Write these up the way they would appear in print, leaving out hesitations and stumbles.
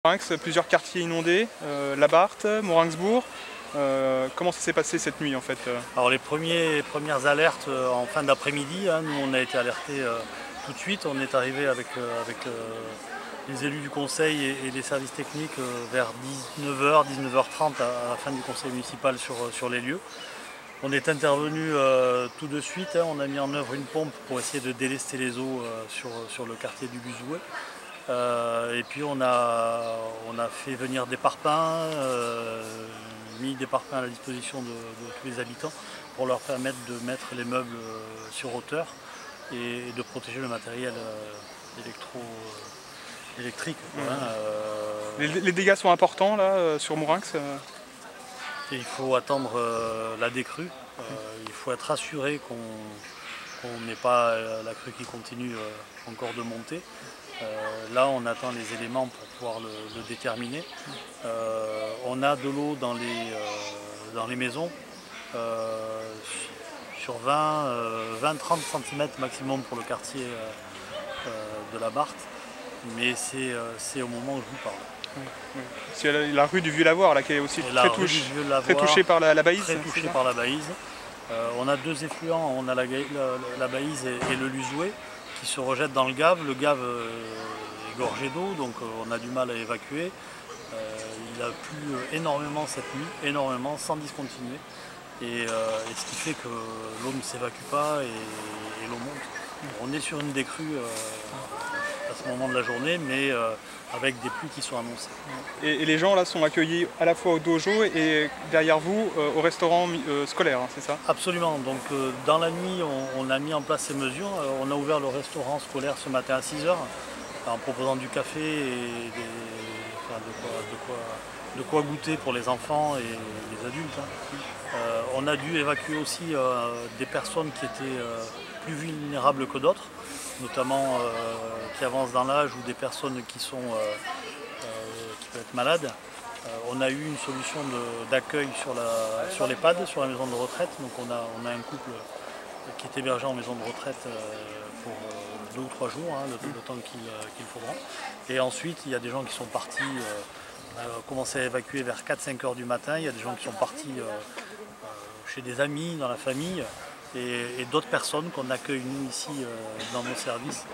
Morinx, plusieurs quartiers inondés, Labarthe, Morinsbourg. Comment ça s'est passé cette nuit en fait? Alors les premières alertes en fin d'après-midi, nous on a été alertés tout de suite. On est arrivé avec les élus du conseil et les services techniques vers 19h, 19h30 à la fin du conseil municipal sur les lieux. On est intervenu tout de suite, on a mis en œuvre une pompe pour essayer de délester les eaux sur le quartier du Buzoué. Et puis on a fait venir des parpaings, mis des parpaings à la disposition de tous les habitants pour leur permettre de mettre les meubles sur hauteur et de protéger le matériel électrique. Les dégâts sont importants là sur Morinx. Il faut attendre la décrue, il faut être assuré qu'on n'ait pas la crue qui continue encore de monter. Là on attend les éléments pour pouvoir le déterminer. On a de l'eau dans les maisons sur 20-30 cm maximum pour le quartier de Labarthe, mais c'est au moment où je vous parle. C'est la rue du Vieux-Lavoir là qui est aussi très touchée par la Baïse. Très touchée par la Baïse. On a deux effluents, on a la Baïse et le Luzoué qui se rejettent dans le Gave. Le Gave est gorgé d'eau, donc on a du mal à évacuer. Il a plu énormément cette nuit, énormément, sans discontinuer. Et ce qui fait que l'eau ne s'évacue pas et l'eau monte. On est sur une décrue à ce moment de la journée, mais avec des pluies qui sont annoncées. Et les gens là sont accueillis à la fois au dojo et derrière vous au restaurant scolaire, c'est ça? Absolument, donc dans la nuit on a mis en place ces mesures. On a ouvert le restaurant scolaire ce matin à 6h en proposant du café et de quoi goûter pour les enfants et les adultes. On a dû évacuer aussi des personnes qui étaient plus vulnérables que d'autres, notamment qui avancent dans l'âge ou des personnes qui peuvent être malades. On a eu une solution d'accueil sur l'EHPAD, sur la maison de retraite. Donc on a un couple qui est hébergé en maison de retraite pour 2 ou 3 jours, le temps qu'il faudra. Et ensuite, il y a des gens qui sont partis, commencé à évacuer vers 4-5 heures du matin. Il y a des gens qui sont partis chez des amis, dans la famille, et d'autres personnes qu'on accueille nous ici dans nos services,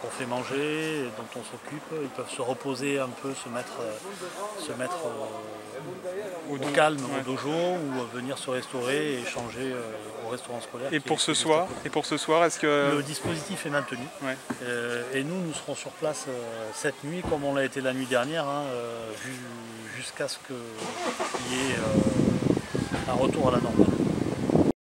qu'on fait manger, dont on s'occupe. Ils peuvent se reposer un peu, se mettre au calme, au dojo, ou venir se restaurer et échanger au restaurant scolaire. Et pour ce soir, est-ce que... Le dispositif est maintenu. Et nous serons sur place cette nuit, comme on l'a été la nuit dernière, jusqu'à ce qu'il y ait un retour à la normale.